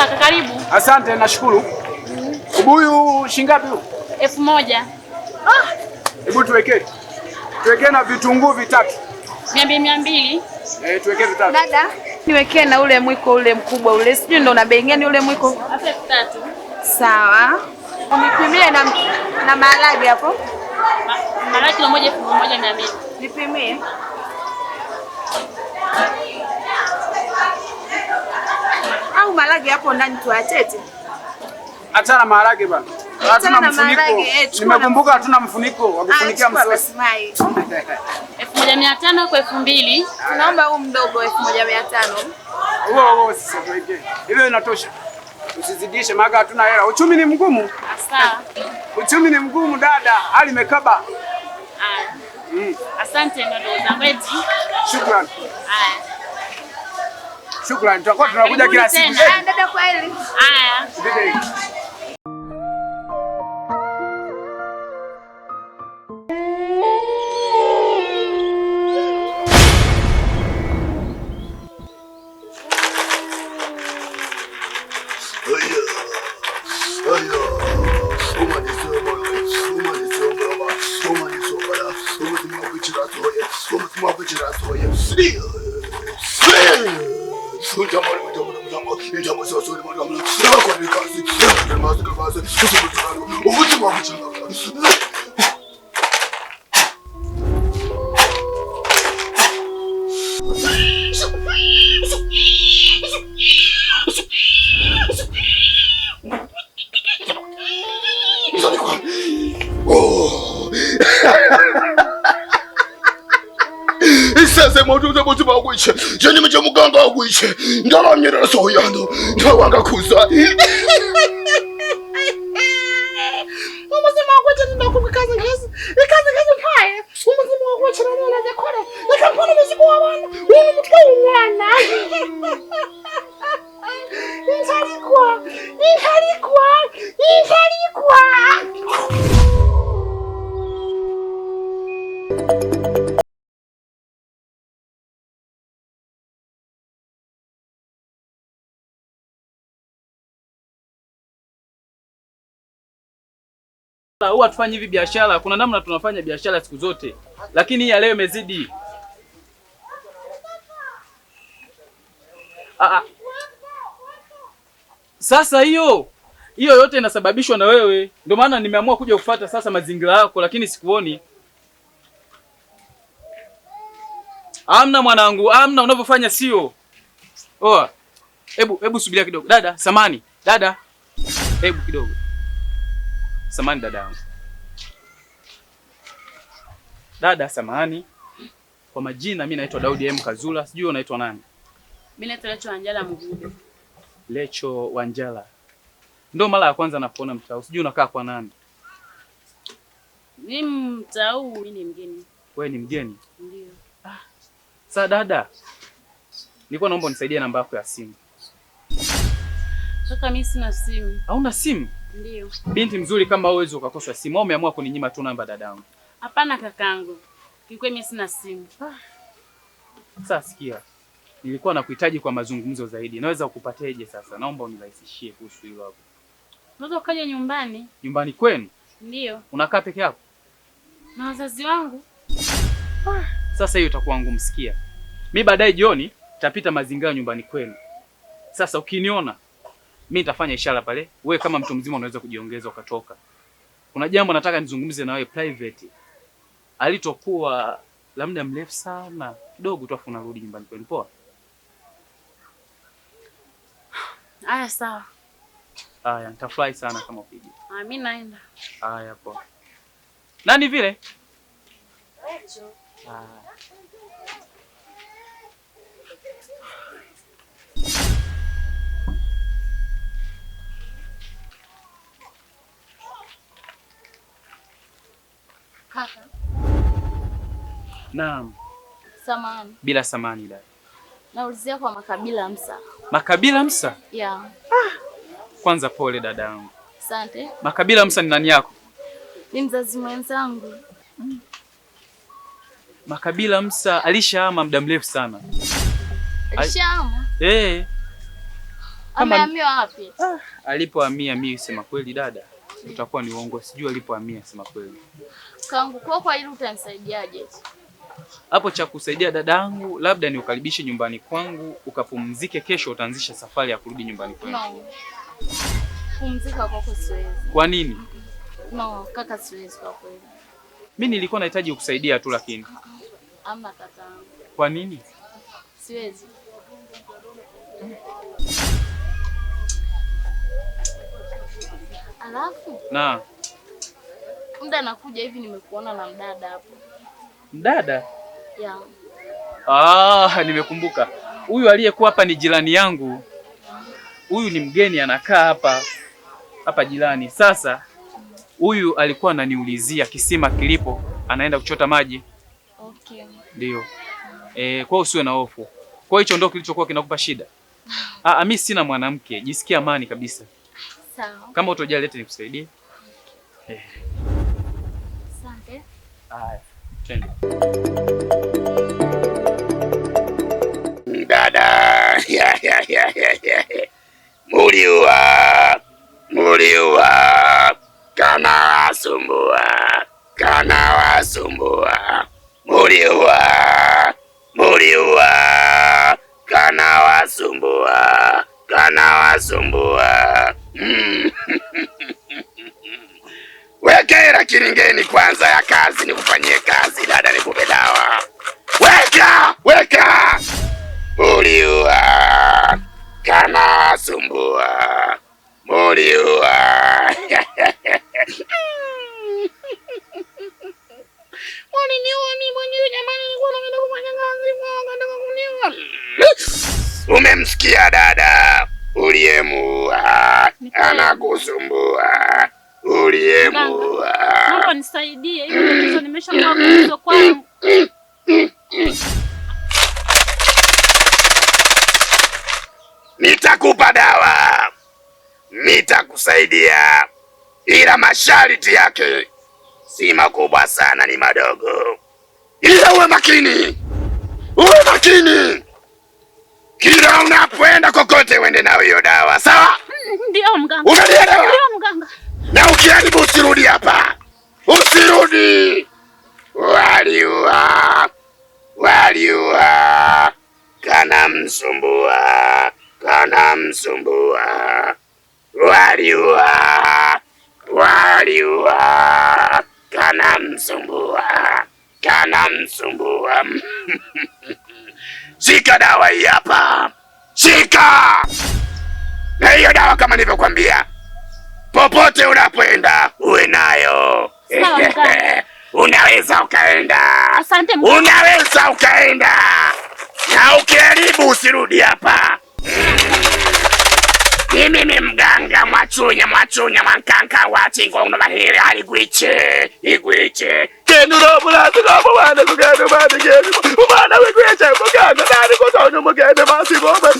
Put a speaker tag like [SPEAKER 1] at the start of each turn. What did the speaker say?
[SPEAKER 1] kaka, karibu.
[SPEAKER 2] Asante, nashukuru. Ubuyu shingapi huu?
[SPEAKER 1] 1000.
[SPEAKER 2] Hebu tuweke na vitunguu vitatu.
[SPEAKER 1] 200.
[SPEAKER 2] Tuweke vitatu.
[SPEAKER 3] Dada, niwekee na ule mwiko ule mkubwa ule. Sijui ndo una bei gani ule mwiko?
[SPEAKER 1] Hapo 3000.
[SPEAKER 3] Sawa. Unipimie na maharage hapo.
[SPEAKER 1] Maharage kilo moja 1200.
[SPEAKER 3] Nipimie. Au maharage hapo ndani tuachete?
[SPEAKER 2] Achana maharage bana. Hatuna mfuniko. Nimekumbuka hatuna mfuniko wa kufunikia msosi.
[SPEAKER 1] 1500 kwa 2000.
[SPEAKER 3] Tunaomba huu mdogo 1500.
[SPEAKER 2] Huo sasa tuweke. Hilo inatosha. Usizidishe maana hatuna hela. Uchumi ni mgumu.
[SPEAKER 1] Sawa.
[SPEAKER 2] Uchumi ni mgumu dada. Hali imekaba.
[SPEAKER 1] Asante ndio zangu.
[SPEAKER 2] Shukrani.
[SPEAKER 1] Haya.
[SPEAKER 2] Shukrani. Tutakuwa tunakuja kila siku.
[SPEAKER 3] Dada kwa hili.
[SPEAKER 1] Haya.
[SPEAKER 4] Sasa mwaduza mutima wakwiche, jeni mche muganga wakwiche, ndala mnyerera soyando, ndawanga kuza. Umuzima wakwiche ninakumikaza ngezi, ikaza ngezi mpaye, umuzima wakwiche nana zakore, nikampona muzimu wabana, unu mutwa umwana. Intalikwa.
[SPEAKER 5] Huwa tufanye hivi biashara, kuna namna tunafanya biashara siku zote. Lakini hii ya leo imezidi. Sasa hiyo yote inasababishwa na wewe. Ndio maana nimeamua kuja kufuata sasa mazingira yako, lakini sikuoni. Amna mwanangu, amna unavyofanya sio. Hebu subiria kidogo. Dada, samani. Dada. Hebu kidogo. Samani dada yangu. Dada samani. Kwa majina mimi naitwa Daudi M Kazula. Sijui unaitwa nani?
[SPEAKER 1] Mimi naitwa Lecho Wanjala Mgudu.
[SPEAKER 5] Lecho Wanjala. Ndio mara ya kwanza nakuona mtao. Sijui unakaa kwa nani?
[SPEAKER 1] Mimi mtao, mimi ni mgeni.
[SPEAKER 5] Wewe ni mgeni?
[SPEAKER 1] Ndio.
[SPEAKER 5] Sasa dada, nilikuwa naomba unisaidie namba yako ya simu.
[SPEAKER 1] Kaka mimi sina simu.
[SPEAKER 5] Hauna simu?
[SPEAKER 1] Ndio.
[SPEAKER 5] Binti mzuri kama wewe uweze ukakosa simu au umeamua kuninyima tu namba dadangu?
[SPEAKER 1] Hapana kakangu. Kikweli mimi sina simu.
[SPEAKER 5] Sasa sikia. Nilikuwa nakuhitaji kwa mazungumzo zaidi. Naweza kukupateje sasa? Naomba unirahisishie kuhusu hilo hapo.
[SPEAKER 1] Unaweza ukaja nyumbani?
[SPEAKER 5] Nyumbani kwenu?
[SPEAKER 1] Ndio.
[SPEAKER 5] Unakaa peke yako?
[SPEAKER 1] Na wazazi wangu.
[SPEAKER 5] Sasa hiyo itakuwa ngumu sikia. Mimi baadaye jioni nitapita mazingira nyumbani kwenu. Sasa ukiniona mimi nitafanya ishara pale. Wewe kama mtu mzima unaweza kujiongeza ukatoka. Kuna jambo nataka nizungumze na wewe private. Alitokuwa la muda mrefu sana. Kidogo tu afu narudi nyumbani kwenu. Poa?
[SPEAKER 1] Haya sawa.
[SPEAKER 5] Haya, nitafurahi sana kama ukija.
[SPEAKER 1] Mimi naenda.
[SPEAKER 5] Haya poa. Nani vile?
[SPEAKER 1] Lecho. Kaka.
[SPEAKER 5] Naam.
[SPEAKER 1] Samani.
[SPEAKER 5] Bila samani dada.
[SPEAKER 1] Naulizia kwa Makabila Msa.
[SPEAKER 5] Makabila Msa?
[SPEAKER 1] Yeah.
[SPEAKER 5] Kwanza pole dadangu.
[SPEAKER 1] Asante.
[SPEAKER 5] Makabila Msa ni nani yako?
[SPEAKER 1] Ni mzazi mwenzangu.
[SPEAKER 5] Makabila Msa alishahama muda mrefu sana.
[SPEAKER 1] Alishahama? Amehamia wapi?
[SPEAKER 5] Alipohamia mimi sema kweli dada, utakuwa ni uongo, sijui alipohamia sema kweli.
[SPEAKER 1] Kangu kwa ili utanisaidiaje?
[SPEAKER 5] Hapo cha kusaidia dadangu, labda ni ukaribishe nyumbani kwangu, ukapumzike, kesho utaanzisha safari ya kurudi nyumbani kwangu.
[SPEAKER 1] No. Pumzika kwako siwezi.
[SPEAKER 5] Kwa nini?
[SPEAKER 1] No, kaka siwezi kwa kweli.
[SPEAKER 5] Mimi nilikuwa nahitaji kukusaidia tu lakini.
[SPEAKER 1] Ama kaka.
[SPEAKER 5] Kwa nini?
[SPEAKER 1] Siwezi. Alafu?
[SPEAKER 5] Na.
[SPEAKER 1] Muda nakuja hivi nimekuona na mdada hapo.
[SPEAKER 5] Mdada?
[SPEAKER 1] Yeah.
[SPEAKER 5] Nimekumbuka. Huyu aliyekuwa hapa ni jirani yangu. Huyu ni mgeni anakaa hapa jirani. Sasa huyu alikuwa ananiulizia kisima kilipo, anaenda kuchota maji.
[SPEAKER 1] Okay.
[SPEAKER 5] Ndio. Kwa usiwe na hofu. Kwa hicho ndio kilichokuwa kinakupa shida. Mimi sina mwanamke, jisikia amani kabisa.
[SPEAKER 1] Sawa.
[SPEAKER 5] Kama utojali lete nikusaidie.
[SPEAKER 1] Asante.
[SPEAKER 5] Haya, twende.
[SPEAKER 4] Dada. Muliwa. Kana wasumbua. Muliwa. Kana wasumbua. Wekera kilingeni kwanza ya kazi, nikufanyie kazi dada, nikupe dawa. Weka. Muliwa. Kana wasumbua. Muliwa. Umemsikia dada? Uliyemuua anakusumbua. Uliyemuua.
[SPEAKER 1] Naomba nisaidie, hiyo tatizo nimeshakuwa nguzo kwangu.
[SPEAKER 4] Nitakupa dawa. Nitakusaidia. Ila masharti yake si makubwa sana, ni madogo. Ila uwe makini. Kila unapoenda kokote uende na hiyo dawa, sawa?
[SPEAKER 1] Ndio mganga.
[SPEAKER 4] Unanielewa?
[SPEAKER 1] Ndio mganga.
[SPEAKER 4] Na ukijaribu usirudi hapa. Usirudi. Waliua. Kana msumbua. Waliua. Kana msumbua. Shika dawa hii hapa. Shika. Na hiyo dawa kama nilivyokuambia, popote unapoenda uwe nayo. Unaweza ukaenda.
[SPEAKER 1] Asante mganga.
[SPEAKER 4] Unaweza ukaenda. Na ukijaribu usirudi hapa. Mimi ni mganga mwachunya mwankanka wachingo no mahiri ali gwiche kenuro bulatu kabo bana kugana bana geni bana wegweche muganga nani ko tonyo mugende masigo ba